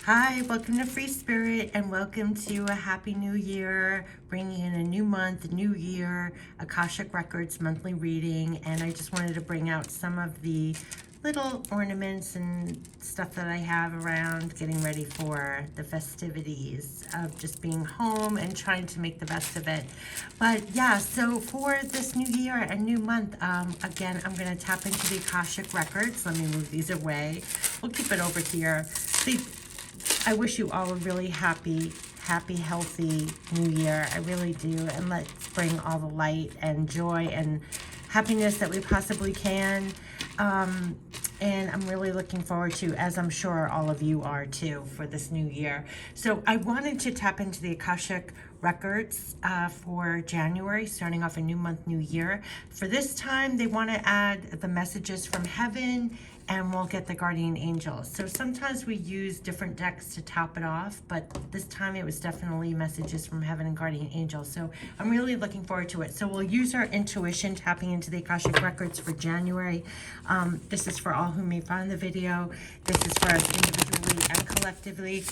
Hi, welcome to Free Spirit and welcome to a happy new year, bringing in a new month, new year, Akashic Records monthly reading. And I just wanted to bring out some of the little ornaments and stuff that I have around getting ready for the festivities of just being home and trying to make the best of it. But yeah, so for this new year and new month, again, I'm going to tap into the Akashic Records. Let me move these away. We'll keep it over here. I wish you all a really happy, healthy new year. I really do. And let's bring all the light and joy and happiness that we possibly can. And I'm really looking forward to, as I'm sure all of you are too, for this new year. So I wanted to tap into the Akashic Records for January, starting off a new month, new year. For this time, they want to add the messages from heaven, and we'll get the guardian angels. So sometimes we use different decks to top it off, but this time it was definitely messages from heaven and guardian angels. So I'm really looking forward to it. So we'll use our intuition, tapping into the Akashic Records for January. This is for all who may find the video. This is for us individually and collectively.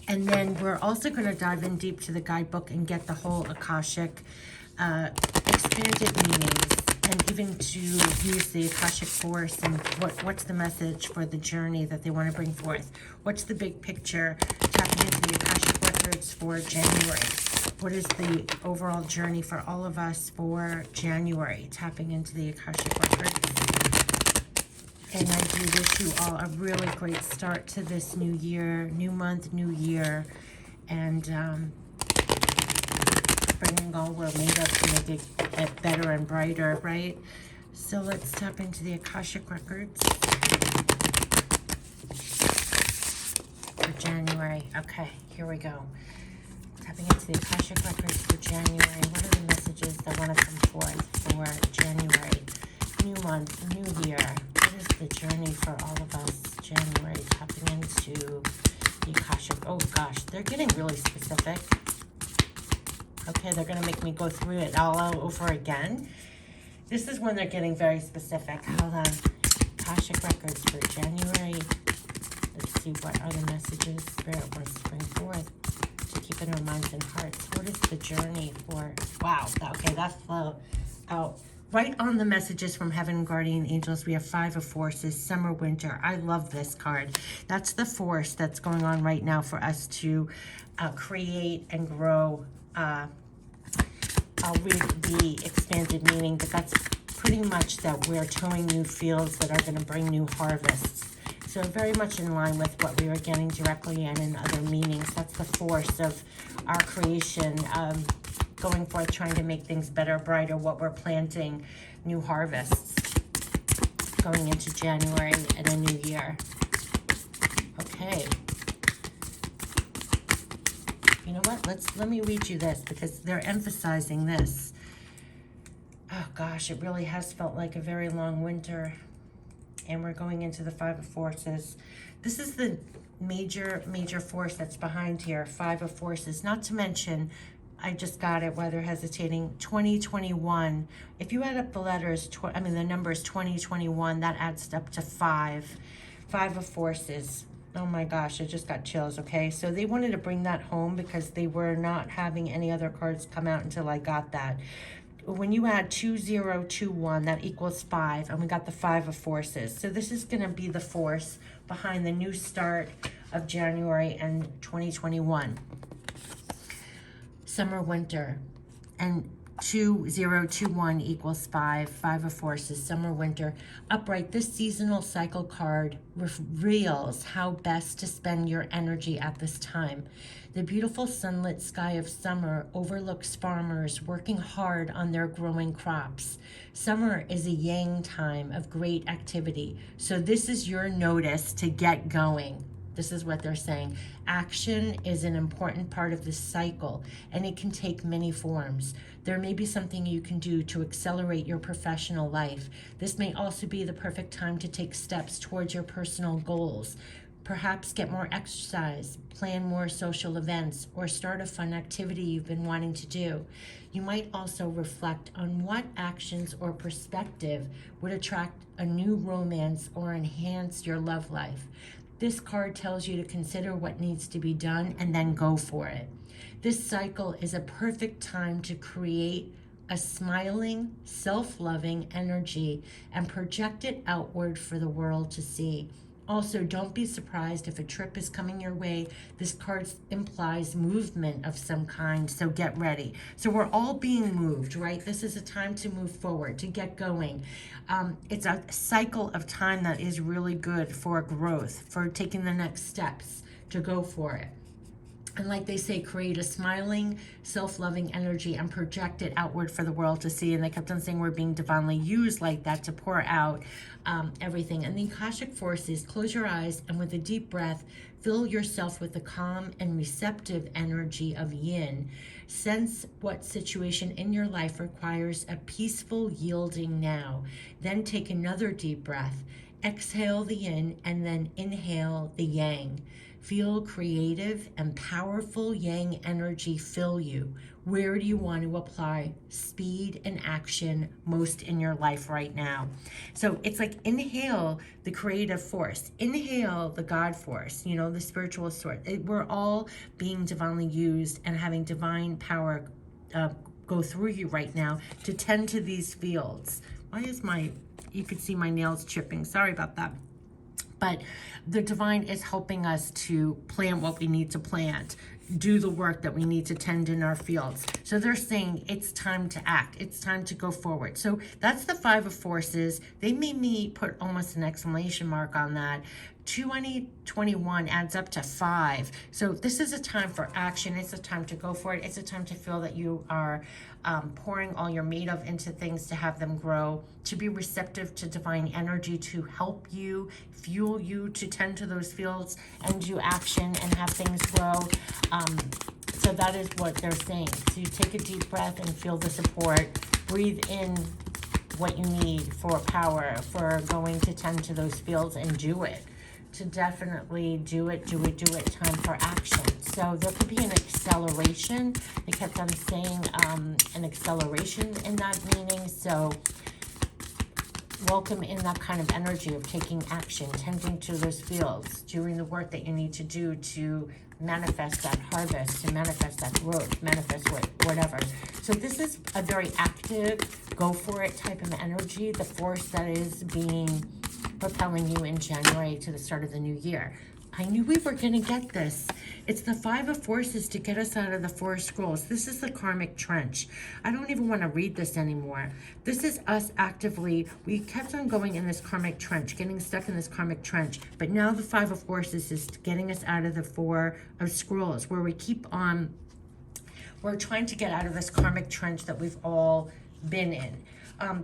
And then we're also going to dive in deep to the guidebook and get the whole Akashic expanded meanings, and even to use the Akashic Force and what's the message for the journey that they want to bring forth. What's the big picture? Tapping into the Akashic Records for January. What is the overall journey for all of us for January? Tapping into the Akashic Records. And I do wish you all a really great start to this new year, new month, new year, and bringing all we're made of to make it better and brighter, right? So let's tap into the Akashic Records for January. Okay, here we go. Tapping into the Akashic Records for January. What are the messages that want to come forth for January? New month, new year. What is the journey for all of us? January, tapping into the Akashic. Oh gosh, they're getting really specific. Okay, they're going to make me go through it all over again. This is when they're getting very specific. Hold on. Akashic Records for January. Let's see, what are the messages Spirit wants to bring forth to keep in our minds and hearts? What is the journey for? Wow. Okay, that's flow out. Right on the messages from Heaven Guardian Angels, we have Five of Forces, Summer, Winter. I love this card. That's the force that's going on right now for us to create and grow. I'll read the expanded meaning, but that's pretty much that we're towing new fields that are going to bring new harvests. So very much in line with what we were getting directly and in other meanings. That's the force of our creation, going forth, trying to make things better, brighter, what we're planting, new harvests going into January and a new year. Okay. You know what? Let me read you this because they're emphasizing this. Oh gosh, it really has felt like a very long winter. And we're going into the Five of Forces. This is the major force that's behind here. Five of Forces. Not to mention, I just got it while they're hesitating. 2021. If you add up the letters, the numbers 2021, that adds up to 5. Five of Forces. Oh my gosh, I just got chills, okay? So they wanted to bring that home because they were not having any other cards come out until I got that. When you add 2021, that equals 5, and we got the Five of Forces. So this is going to be the force behind the new start of January and 2021. Summer, winter, and 2021 equals 5. Five of Forces, summer, winter. Upright, this seasonal cycle card reveals how best to spend your energy at this time. The beautiful sunlit sky of summer overlooks farmers working hard on their growing crops. Summer is a yang time of great activity, so this is your notice to get going. This is what they're saying. Action is an important part of this cycle, and it can take many forms. There may be something you can do to accelerate your professional life. This may also be the perfect time to take steps towards your personal goals. Perhaps get more exercise, plan more social events, or start a fun activity you've been wanting to do. You might also reflect on what actions or perspective would attract a new romance or enhance your love life. this card tells you to consider what needs to be done and then go for it. This cycle is a perfect time to create a smiling, self-loving energy and project it outward for the world to see. Also, don't be surprised if a trip is coming your way. This card implies movement of some kind, so get ready. So we're all being moved, right? This is a time to move forward, to get going. It's a cycle of time that is really good for growth, for taking the next steps, to go for it. And like they say, create a smiling, self-loving energy and project it outward for the world to see. And they kept on saying we're being divinely used like that to pour out everything. And the Akashic forces, close your eyes and with a deep breath, fill yourself with the calm and receptive energy of yin. Sense what situation in your life requires a peaceful yielding now. Then take another deep breath. Exhale the yin and then inhale the yang. Feel creative and powerful yang energy fill you. Where do you want to apply speed and action most in your life right now? So it's like inhale the creative force, inhale the God force, you know, the spiritual source. We're all being divinely used and having divine power go through you right now to tend to these fields. Why is you could see my nails chipping. Sorry about that. But the divine is helping us to plant what we need to plant, do the work that we need to tend in our fields. So they're saying it's time to act. It's time to go forward. So that's the Five of Forces. They made me put almost an exclamation mark on that. 2021 adds up to 5. So this is a time for action. It's a time to go for it. It's a time to feel that you are pouring all you're made of into things to have them grow, to be receptive to divine energy, to help you, fuel you, to tend to those fields and do action and have things grow. So that is what they're saying. So you take a deep breath and feel the support. Breathe in what you need for power, for going to tend to those fields and do it. To definitely do it, time for action. So there could be an acceleration. They kept on saying an acceleration in that meaning. So welcome in that kind of energy of taking action, tending to those fields, doing the work that you need to do to manifest that harvest, to manifest that growth, manifest whatever. So this is a very active, go for it type of energy, the force that is being propelling you in January to the start of the new year. I knew we were going to get this. It's the Five of Forces to get us out of the Four Scrolls. This is the karmic trench. I don't even want to read this anymore. This is us actively. We kept on going in this karmic trench, getting stuck in this karmic trench. But now the Five of Forces is getting us out of the Four of Scrolls, where we keep on, we're trying to get out of this karmic trench that we've all been in.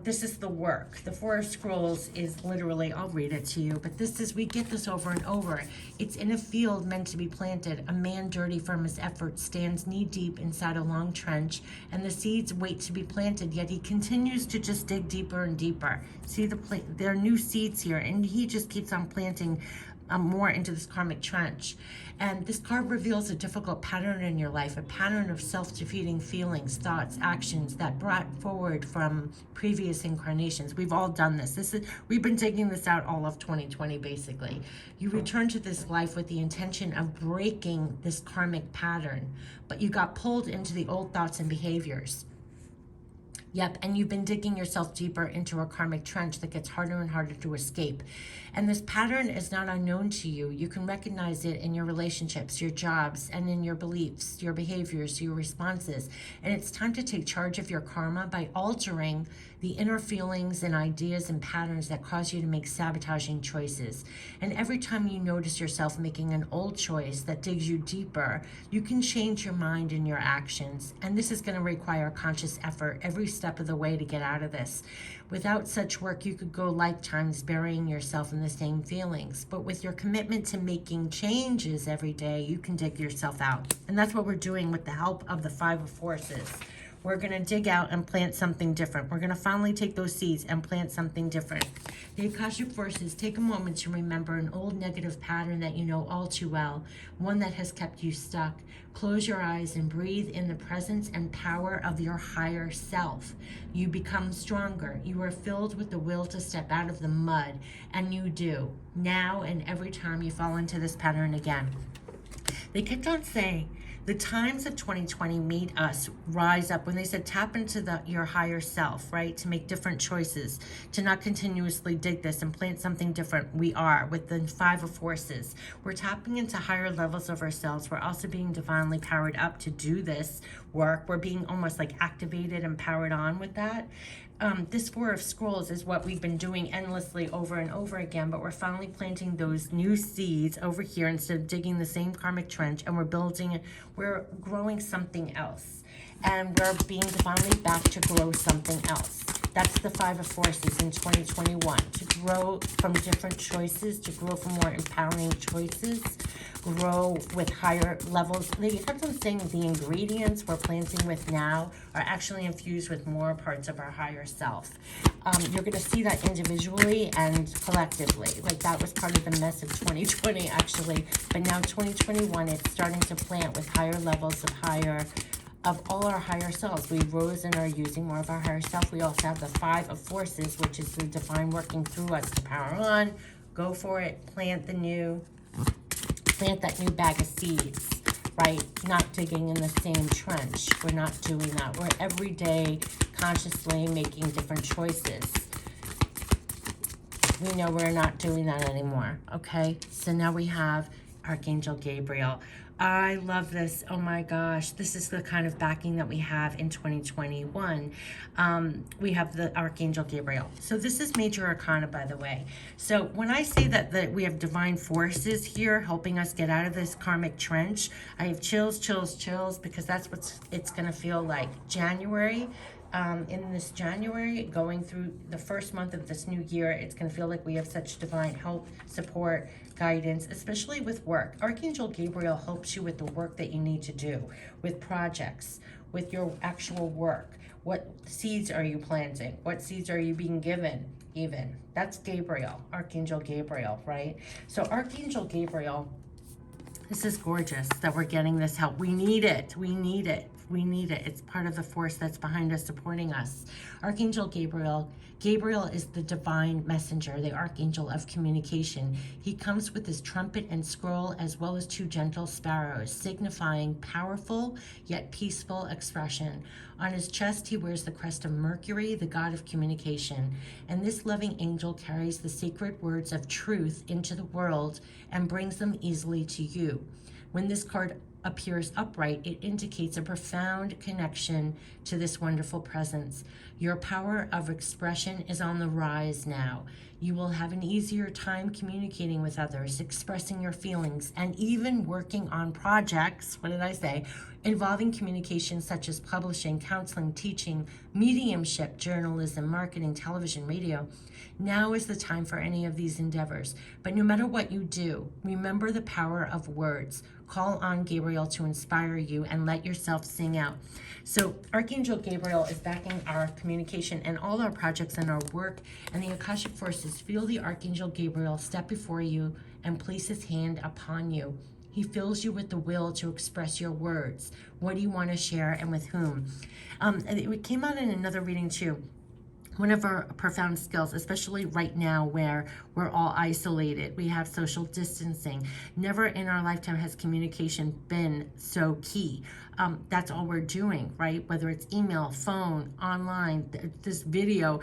This is the work. The Four of Scrolls is literally, I'll read it to you, but this is, we get this over and over. It's in a field meant to be planted. A man dirty from his efforts stands knee-deep inside a long trench, and the seeds wait to be planted, yet he continues to just dig deeper and deeper. See, there are new seeds here, and he just keeps on planting more into this karmic trench. And this card reveals a difficult pattern in your life, a pattern of self-defeating feelings, thoughts, actions that brought forward from previous incarnations. We've all done this. We've been digging this out all of 2020, basically. You return to this life with the intention of breaking this karmic pattern, but you got pulled into the old thoughts and behaviors. Yep, and you've been digging yourself deeper into a karmic trench that gets harder and harder to escape. And this pattern is not unknown to you. You can recognize it in your relationships, your jobs, and in your beliefs, your behaviors, your responses. And it's time to take charge of your karma by altering the inner feelings and ideas and patterns that cause you to make sabotaging choices. And every time you notice yourself making an old choice that digs you deeper, you can change your mind and your actions. And this is going to require conscious effort every step of the way to get out of this. Without such work, you could go lifetimes burying yourself in the same feelings. But with your commitment to making changes every day, you can dig yourself out. And that's what we're doing with the help of the Five of Forces. we're going to dig out and plant something different. We're going to finally take those seeds and plant something different. The Akashic Forces, take a moment to remember an old negative pattern that you know all too well, one that has kept you stuck. Close your eyes and breathe in the presence and power of your higher self. You become stronger. You are filled with the will to step out of the mud, and you do, now and every time you fall into this pattern again. They kept on saying, the times of 2020 made us rise up when they said tap into your higher self, right? To make different choices, to not continuously dig this and plant something different. We are with the 5 of Forces. We're tapping into higher levels of ourselves. We're also being divinely powered up to do this work. We're being almost like activated and powered on with that. This 4 of Scrolls is what we've been doing endlessly over and over again, but we're finally planting those new seeds over here instead of digging the same karmic trench, and we're growing something else, and we're being divinely backed to grow something else. That's the 5 of Forces in 2021, to grow from different choices, to grow from more empowering choices, grow with higher levels. They kept on saying the ingredients we're planting with now are actually infused with more parts of our higher self. You're going to see that individually and collectively. Like that was part of the mess of 2020 actually, but now 2021 it's starting to plant with higher levels of all our higher selves. We rose and are using more of our higher self. We also have the 5 of Forces, which is the divine working through us to power on. Go for it. Plant that new bag of seeds, right? Not digging in the same trench. We're not doing that. We're every day consciously making different choices. We know we're not doing that anymore, okay? So now we have Archangel Gabriel. I love this. Oh my gosh. This is the kind of backing that we have in 2021. We have the Archangel Gabriel. So this is Major Arcana, by the way. So when I say that we have divine forces here helping us get out of this karmic trench, I have chills, because that's what it's going to feel like. January. In this January, going through the first month of this new year, it's going to feel like we have such divine help, support, guidance, especially with work. Archangel Gabriel helps you with the work that you need to do, with projects, with your actual work. What seeds are you planting? What seeds are you being given even? That's Gabriel, Archangel Gabriel, right? So Archangel Gabriel, this is gorgeous that we're getting this help. We need it. We need it. We need it. It's part of the force that's behind us, supporting us. Archangel Gabriel. Gabriel is the divine messenger, the archangel of communication. He comes with his trumpet and scroll, as well as 2 gentle sparrows, signifying powerful yet peaceful expression. On his chest, he wears the crest of Mercury, the god of communication. And this loving angel carries the sacred words of truth into the world and brings them easily to you. When this card appears upright, it indicates a profound connection to this wonderful presence. Your power of expression is on the rise now. You will have an easier time communicating with others, expressing your feelings, and even working on projects, involving communication such as publishing, counseling, teaching, mediumship, journalism, marketing, television, radio. Now is the time for any of these endeavors. But no matter what you do, remember the power of words. Call on Gabriel to inspire you and let yourself sing out. So Archangel Gabriel is backing our communication and all our projects and our work. And the Akashic Forces feel the Archangel Gabriel step before you and place his hand upon you. He fills you with the will to express your words. What do you want to share and with whom? And it came out in another reading too. One of our profound skills, especially right now where we're all isolated, we have social distancing. Never in our lifetime has communication been so key. That's all we're doing, right? Whether it's email, phone, online, this video,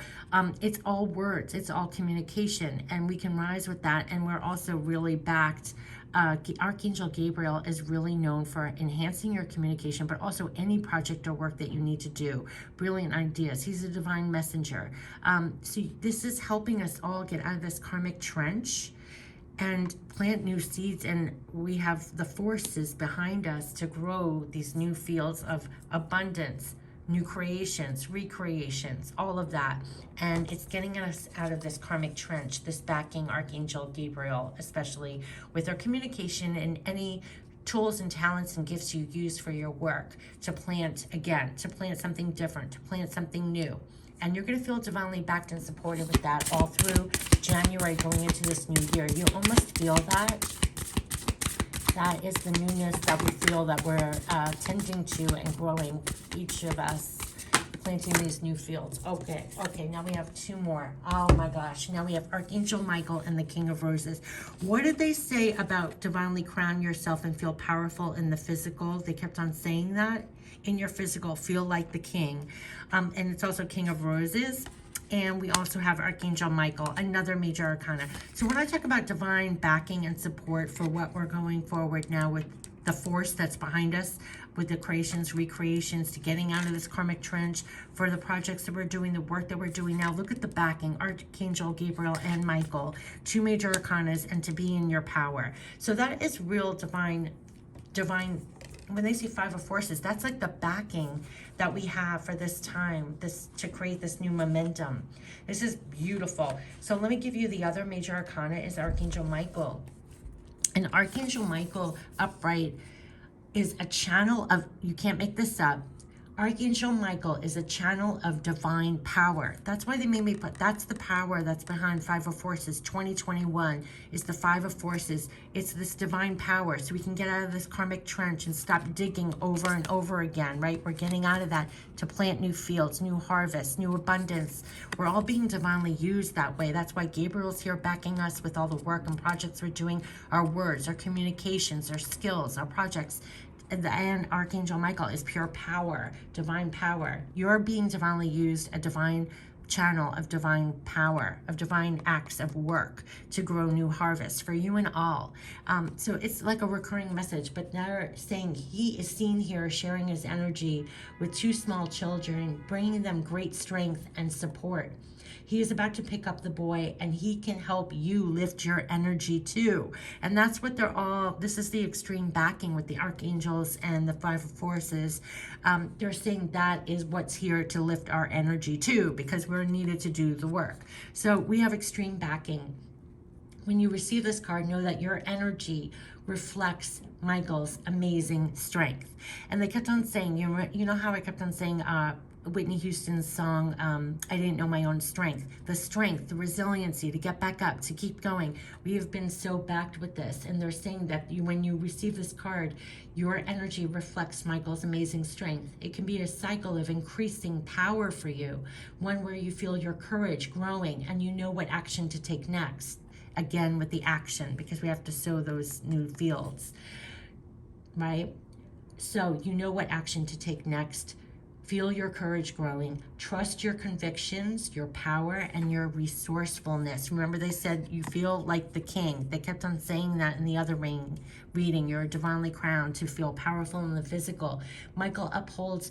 it's all words, it's all communication, and we can rise with that. And we're also really backed. Archangel Gabriel is really known for enhancing your communication, but also any project or work that you need to do. Brilliant ideas. He's a divine messenger. So this is helping us all get out of this karmic trench and plant new seeds. And we have the forces behind us to grow these new fields of abundance, new creations, recreations, all of that. And it's getting us out of this karmic trench, this backing Archangel Gabriel, especially with our communication and any tools and talents and gifts you use for your work to plant again, to plant something different, to plant something new. And you're going to feel divinely backed and supported with that all through January going into this new year. You almost feel that. That is the newness that we feel that we're tending to and growing, each of us, planting these new fields. Okay, now we have two more. Oh my gosh, now we have Archangel Michael and the King of Roses. What did they say about divinely crown yourself and feel powerful in the physical? They kept on saying that. In your physical, feel like the king. And it's also King of Roses. And we also have Archangel Michael, another major arcana. So when I talk about divine backing and support for what we're going forward now with the force that's behind us, with the creations, recreations, to getting out of this karmic trench, for the projects that we're doing, the work that we're doing now, look at the backing, Archangel Gabriel and Michael, two major arcanas, and to be in your power. So that is real divine, when they say Five of Forces, that's like the backing that we have for this time, this to create this new momentum. This is beautiful. So let me give you the other major arcana is Archangel Michael. And Archangel Michael upright is a channel of, you can't make this up, Archangel Michael is a channel of divine power. That's why they made me put, that's the power that's behind Five of Forces. 2021 is the Five of Forces. It's this divine power so we can get out of this karmic trench and stop digging over and over again, right? We're getting out of that to plant new fields, new harvests, new abundance. We're all being divinely used that way. That's why Gabriel's here backing us with all the work and projects we're doing, our words, our communications, our skills, our projects. And Archangel Michael is pure power, divine power. You're being divinely used, a divine channel of divine power, of divine acts of work to grow new harvests for you and all. So it's like a recurring message, but now they're saying he is seen here sharing his energy with two small children, bringing them great strength and support. He is about to pick up the boy and he can help you lift your energy too. And that's what they're all, this is the extreme backing with the archangels and the Five of Forces. They're saying that is what's here to lift our energy too, because we're needed to do the work. So we have extreme backing. When you receive this card, know that your energy reflects Michael's amazing strength. And they kept on saying, you know how I kept on saying, Whitney Houston's song, I Didn't Know My Own Strength. The strength, the resiliency to get back up, to keep going. We have been so backed with this. And they're saying that when you receive this card, your energy reflects Michael's amazing strength. It can be a cycle of increasing power for you. One where you feel your courage growing and you know what action to take next. Again, with the action, because we have to sow those new fields, right? So you know what action to take next. Feel your courage growing. Trust your convictions, your power, and your resourcefulness. Remember they said you feel like the king. They kept on saying that in the other reading. You're divinely crowned to feel powerful in the physical. Michael upholds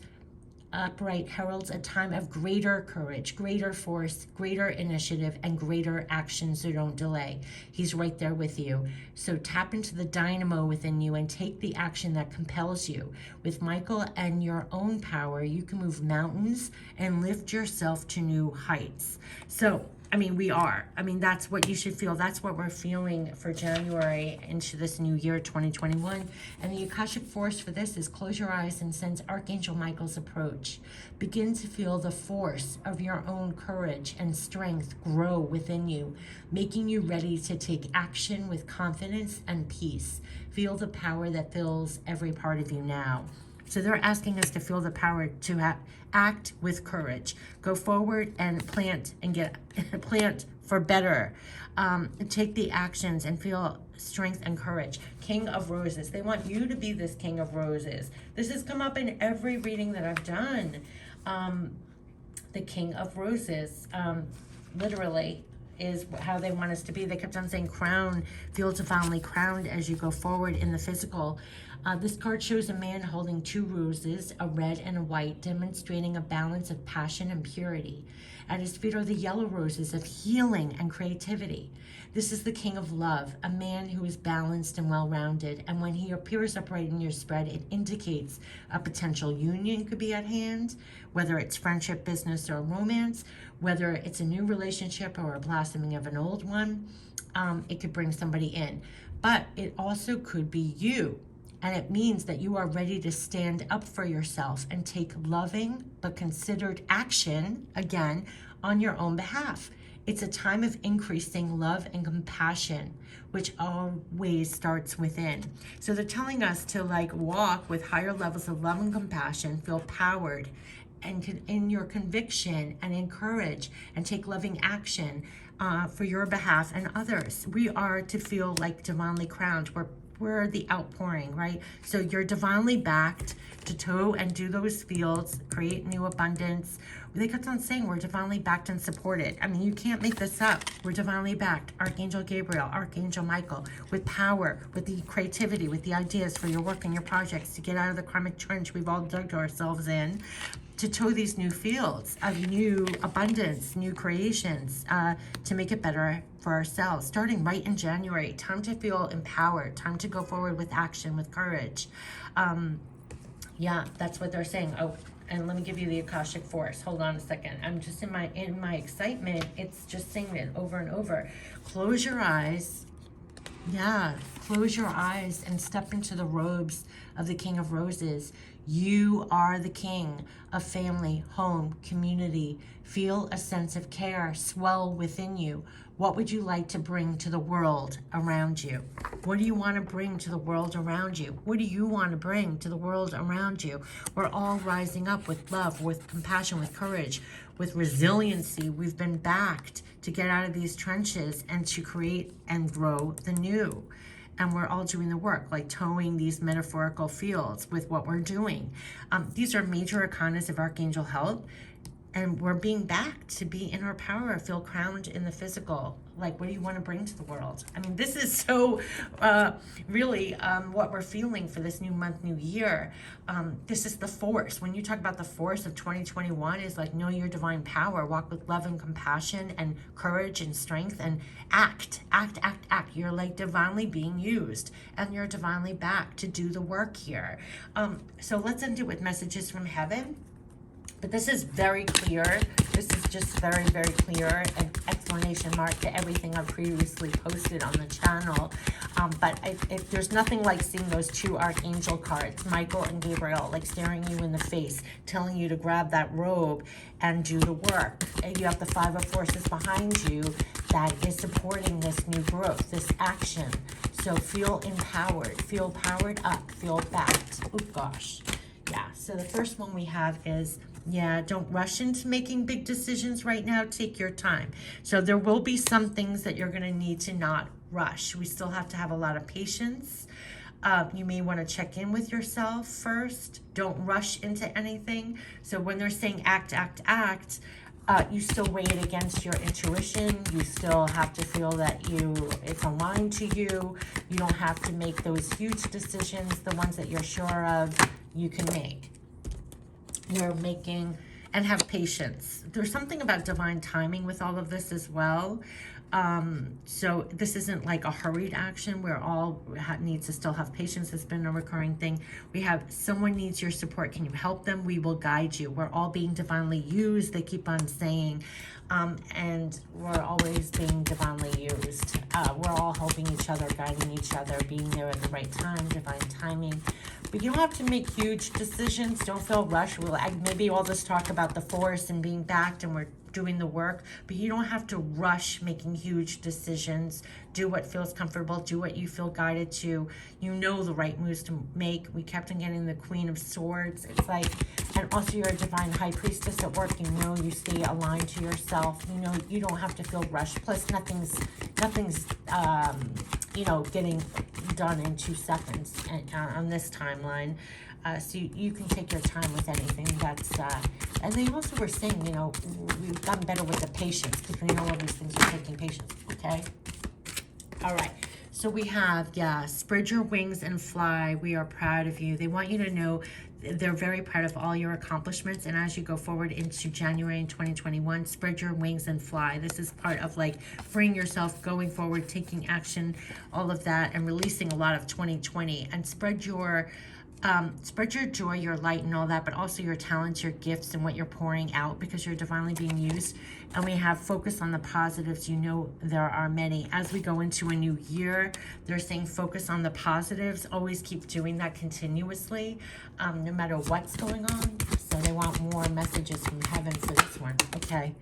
upright heralds a time of greater courage, greater force, greater initiative, and greater action, so don't delay. He's right there with you. So tap into the dynamo within you and take the action that compels you. With Michael and your own power, you can move mountains and lift yourself to new heights. So we are. That's what you should feel. That's what we're feeling for January into this new year, 2021. And the Akashic force for this is close your eyes and sense Archangel Michael's approach. Begin to feel the force of your own courage and strength grow within you, making you ready to take action with confidence and peace. Feel the power that fills every part of you now. So they're asking us to feel the power to act with courage. Go forward and plant for better. Take the actions and feel strength and courage. King of Roses. They want you to be this King of Roses. This has come up in every reading that I've done. The King of Roses, literally, is how they want us to be. They kept on saying crown, feel divinely crowned as you go forward in the physical. This card shows a man holding two roses, a red and a white, demonstrating a balance of passion and purity. At his feet are the yellow roses of healing and creativity. This is the King of Love, a man who is balanced and well-rounded. And when he appears upright in your spread, it indicates a potential union could be at hand, whether it's friendship, business, or romance, whether it's a new relationship or a blossoming of an old one. It could bring somebody in. But it also could be you. And it means that you are ready to stand up for yourself and take loving but considered action, again, on your own behalf. It's a time of increasing love and compassion, which always starts within. So they're telling us to like walk with higher levels of love and compassion, feel powered and in your conviction, and encourage and take loving action for your behalf and others. We are to feel like divinely crowned. We're the outpouring, right? So you're divinely backed to toe and do those fields, create new abundance. They kept on saying we're divinely backed and supported. I mean, you can't make this up. We're divinely backed. Archangel Gabriel, Archangel Michael, with power, with the creativity, with the ideas for your work and your projects to get out of the karmic trench we've all dug ourselves in, to toe these new fields of new abundance, new creations, to make it better for ourselves. Starting right in January, time to feel empowered, time to go forward with action, with courage. Yeah, that's what they're saying. Oh, and let me give you the Akashic Force. Hold on a second. I'm just in my excitement. It's just saying it over and over. Close your eyes. Yeah, close your eyes and step into the robes of the King of Roses. You are the king of family, home, community. Feel a sense of care swell within you. What would you like to bring to the world around you? What do you want to bring to the world around you? What do you want to bring to the world around you? We're all rising up with love, with compassion, with courage, with resiliency. We've been backed to get out of these trenches and to create and grow the new. And we're all doing the work, like towing these metaphorical fields with what we're doing. These are major arcanas of Archangel help. And we're being backed to be in our power, feel crowned in the physical. Like, what do you want to bring to the world? I mean, this is so really what we're feeling for this new month, new year. This is the force. When you talk about the force of 2021, is like, know your divine power, walk with love and compassion and courage and strength, and act. You're like divinely being used, and you're divinely backed to do the work here. So let's end it with messages from heaven. But this is very clear. This is just very, very clear, an exclamation mark to everything I've previously posted on the channel. But if there's nothing like seeing those two Archangel cards, Michael and Gabriel, like staring you in the face, telling you to grab that robe and do the work. And you have the Five of Forces behind you that is supporting this new growth, this action. So feel empowered, feel powered up, feel backed. Oh gosh. Yeah, so the first one we have is, yeah, don't rush into making big decisions right now. Take your time. So there will be some things that you're going to need to not rush. We still have to have a lot of patience. You may want to check in with yourself first. Don't rush into anything. So when they're saying act, you still weigh it against your intuition. You still have to feel that it's aligned to you. You don't have to make those huge decisions. The ones that you're sure of, you can make. You're making, and have patience. There's something about divine timing with all of this as well. So this isn't like a hurried action. We're all needs to still have patience. It's been a recurring thing. We have someone needs your support. Can you help them? We will guide you. We're all being divinely used. They keep on saying, and we're always being divinely used. We're all helping each other, guiding each other, being there at the right time, divine timing. But you don't have to make huge decisions. Don't feel rushed. Maybe all this talk about the force and being backed and we're doing the work, but you don't have to rush making huge decisions. Do what feels comfortable. Do what you feel guided to. You know the right moves to make. We kept on getting the Queen of Swords. It's like, and also you're a divine high priestess at work. You know you stay aligned to yourself. You know you don't have to feel rushed. Plus nothing's getting done in 2 seconds on this timeline. So you can take your time with anything. And they also were saying, we've gotten better with the patience because we know all these things are taking patience. Okay. All right. So we have, spread your wings and fly. We are proud of you. They want you to know they're very proud of all your accomplishments. And as you go forward into January in 2021, spread your wings and fly. This is part of like freeing yourself, going forward, taking action, all of that, and releasing a lot of 2020, and spread your Spread your joy, your light, and all that, but also your talents, your gifts, and what you're pouring out, because you're divinely being used. And we have focus on the positives. You know, there are many. As we go into a new year, they're saying focus on the positives. Always keep doing that continuously, no matter what's going on. So they want more messages from heaven for this one. Okay.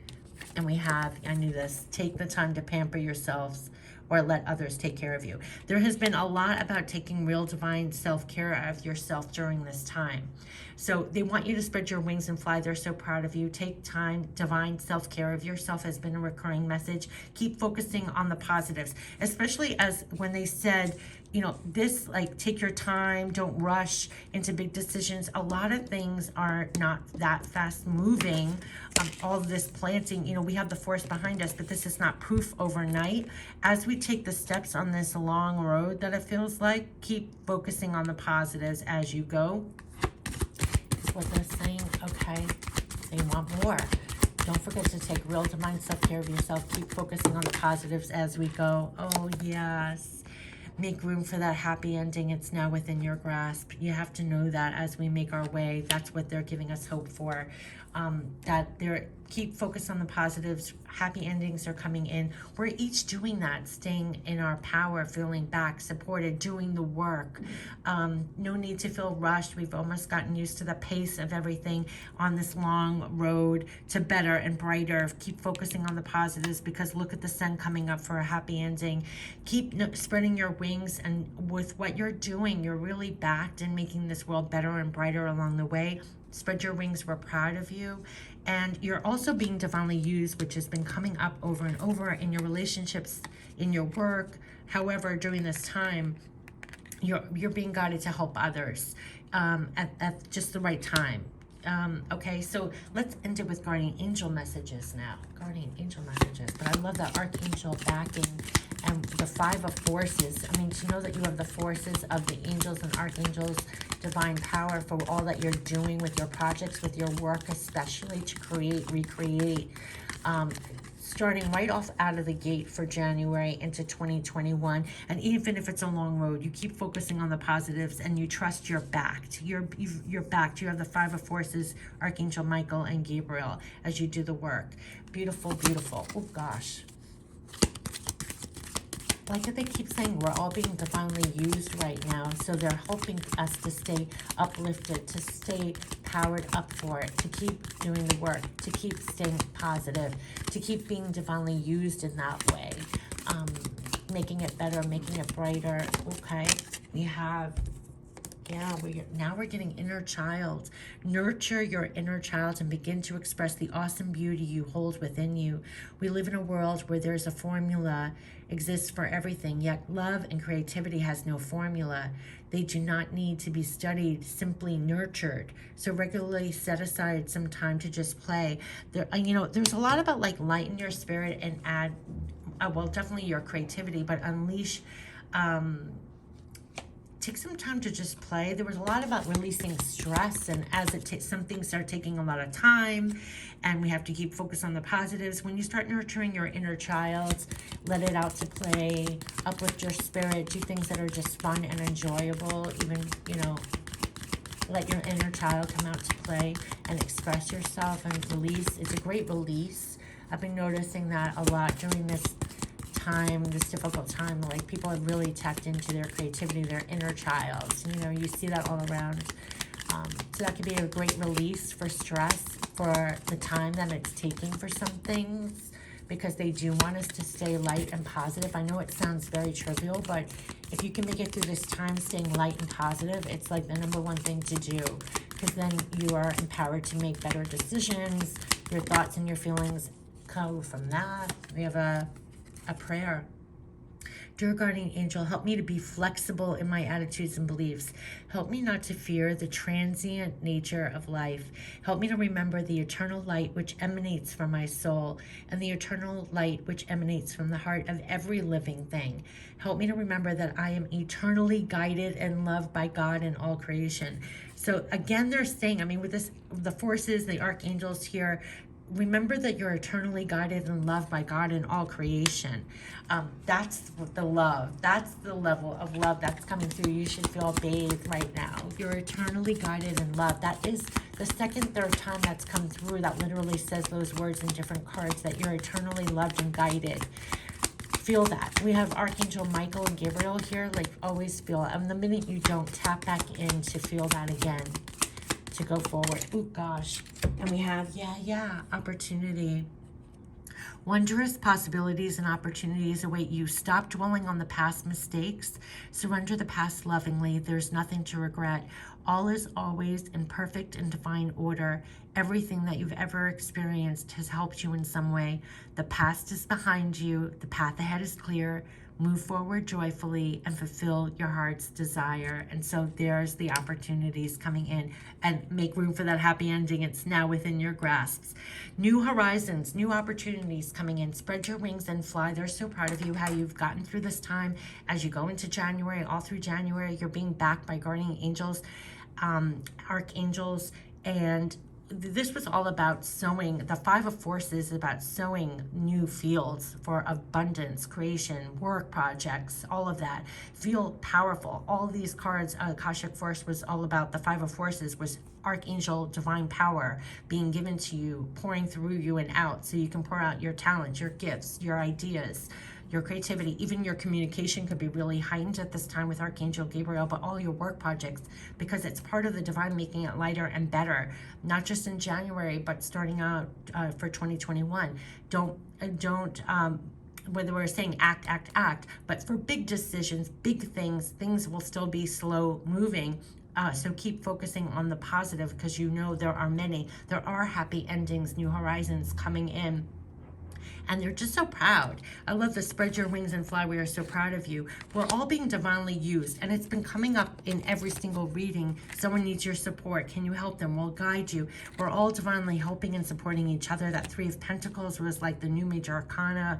And we have, I knew this, take the time to pamper yourselves, or let others take care of you. There has been a lot about taking real divine self-care of yourself during this time. So they want you to spread your wings and fly. They're so proud of you. Take time. Divine self-care of yourself has been a recurring message. Keep focusing on the positives, especially as when they said, you know, this, like, take your time, don't rush into big decisions. A lot of things are not that fast moving. All of this planting, you know, we have the force behind us, but this is not proof overnight. As we take the steps on this long road that it feels like, keep focusing on the positives as you go. Is what they're saying. Okay, they want more. Don't forget to take real divine self-care of yourself. Keep focusing on the positives as we go. Oh, yes. Make room for that happy ending. It's now within your grasp. You have to know that as we make our way. That's what they're giving us hope for. That they're keep focused on the positives. Happy endings are coming in. We're each doing that, staying in our power, feeling back, supported, doing the work. No need to feel rushed. We've almost gotten used to the pace of everything on this long road to better and brighter. Keep focusing on the positives, because look at the sun coming up for a happy ending. Keep spreading your wings, and with what you're doing, you're really backed and making this world better and brighter along the way. Spread your wings. We're proud of you. And you're also being divinely used, which has been coming up over and over in your relationships, in your work. However, during this time, you're being guided to help others at just the right time. Okay, so let's end it with guardian angel messages now. Guardian angel messages. But I love that archangel backing and the 5 of forces. I mean, to know that you have the forces of the angels and archangels, divine power for all that you're doing with your projects, with your work, especially to create, recreate. Starting right off out of the gate for January into 2021. And even if it's a long road, you keep focusing on the positives and you trust you're backed. You're backed. You have the 5 of forces, Archangel Michael and Gabriel, as you do the work. Beautiful, beautiful. Oh, gosh. Like they keep saying, we're all being divinely used right now. So they're helping us to stay uplifted, to stay powered up for it, to keep doing the work, to keep staying positive, to keep being divinely used in that way. Making it better, making it brighter. Okay, we have, yeah, now we're getting inner child. Nurture your inner child and begin to express the awesome beauty you hold within you. We live in a world where there's a formula exists for everything, yet love and creativity has no formula. They do not need to be studied, simply nurtured. So regularly set aside some time to just play. There, you know, there's a lot about like lighten your spirit and add, well, definitely your creativity, but unleash, take some time to just play. There was a lot about releasing stress, and as some things start taking a lot of time, and we have to keep focus on the positives. When you start nurturing your inner child, let it out to play, uplift your spirit, do things that are just fun and enjoyable. Even, you know, let your inner child come out to play and express yourself and release. It's a great release. I've been noticing that a lot during this time, this difficult time. Like, people have really tapped into their creativity, their inner child. You know, you see that all around. So that could be a great release for stress, for the time that it's taking for some things, because they do want us to stay light and positive. I know it sounds very trivial, but if you can make it through this time staying light and positive, it's like the #1 thing to do, because then you are empowered to make better decisions. Your thoughts and your feelings come from that. We have a prayer. Dear guardian angel, help me to be flexible in my attitudes and beliefs. Help me not to fear the transient nature of life. Help me to remember the eternal light which emanates from my soul and the eternal light which emanates from the heart of every living thing. Help me to remember that I am eternally guided and loved by God and all creation. So again, they're saying, I mean, with this, the forces, the archangels here, remember that you're eternally guided and loved by God in all creation. That's the love. That's the level of love that's coming through. You should feel bathed right now. You're eternally guided and loved. That is the second, third time that's come through that literally says those words in different cards, that you're eternally loved and guided. Feel that. We have Archangel Michael and Gabriel here. Like, always feel it. And the minute you don't, tap back in to feel that again, to go forward. Oh, gosh. And we have, opportunity. Wondrous possibilities and opportunities await you. Stop dwelling on the past mistakes. Surrender the past lovingly. There's nothing to regret. All is always in perfect and divine order. Everything that you've ever experienced has helped you in some way. The past is behind you. The path ahead is clear. Move forward joyfully and fulfill your heart's desire. And so there's the opportunities coming in, and make room for that happy ending. It's now within your grasps. New horizons, new opportunities coming in. Spread your wings and fly. They're so proud of you, how you've gotten through this time. As you go into January, all through January, you're being backed by guardian angels, archangels, and this was all about sowing. The Five of Forces is about sowing new fields for abundance, creation, work projects, all of that. Feel powerful. All these cards, Akashic Force was all about. The Five of Forces was Archangel divine power being given to you, pouring through you and out, so you can pour out your talents, your gifts, your ideas, your creativity. Even your communication could be really heightened at this time with Archangel Gabriel, but all your work projects, because it's part of the divine making it lighter and better, not just in January, but starting out for 2021. Don't whether we're saying act, but for big decisions, big things will still be slow moving. So keep focusing on the positive, because you know there are happy endings, new horizons coming in. And they're just so proud. I love the spread your wings and fly. We are so proud of you. We're all being divinely used, and it's been coming up in every single reading. Someone needs your support. Can you help them? We'll guide you. We're all divinely helping and supporting each other. That Three of Pentacles was like the new major arcana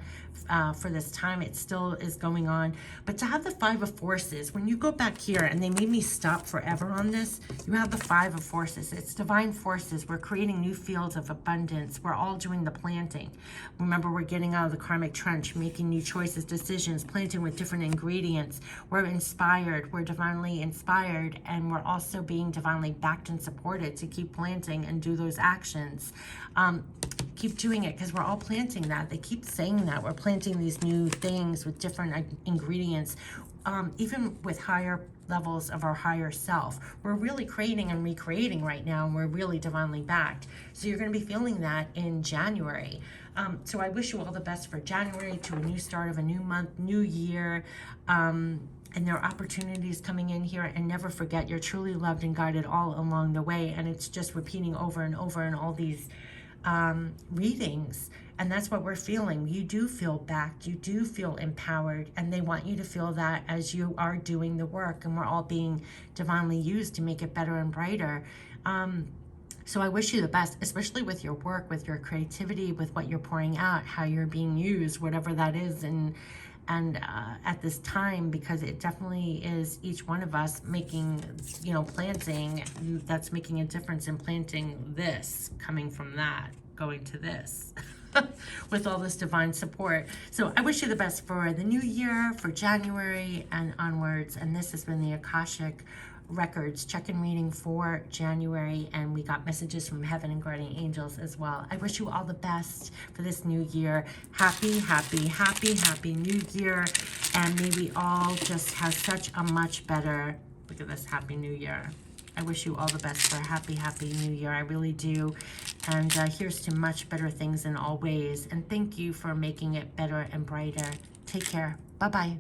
for this time. It still is going on. But to have the Five of Forces, when you go back here, and they made me stop forever on this, you have the Five of Forces. It's divine forces. We're creating new fields of abundance. We're all doing the planting. Remember, we're getting out of the karmic trench, making new choices, decisions, planting with different ingredients. We're inspired. We're divinely inspired, and we're also being divinely backed and supported to keep planting and do those actions. Keep doing it, because we're all planting that. They keep saying that. We're planting these new things with different ingredients, even with higher levels of our higher self. We're really creating and recreating right now, and we're really divinely backed. So you're going to be feeling that in January. So I wish you all the best for January, to a new start of a new month, new year. And there are opportunities coming in here. And never forget, you're truly loved and guided all along the way. And it's just repeating over and over in all these readings. And that's what we're feeling. You do feel backed. You do feel empowered. And they want you to feel that as you are doing the work. And we're all being divinely used to make it better and brighter. So I wish you the best, especially with your work, with your creativity, with what you're pouring out, how you're being used, whatever that is, and at this time, because it definitely is each one of us making, planting, that's making a difference in planting this, coming from that, going to this. With all this divine support. So I wish you the best for the new year, for January and onwards. And this has been the Akashic Records check-in reading for January, and we got messages from heaven and guardian angels as well. I wish you all the best for this new year. Happy new year, and may we all just have such a much better, look at this, happy new year. I wish you all the best for a happy new year. I really do. And here's to much better things in all ways. And thank you for making it better and brighter. Take care. Bye-bye.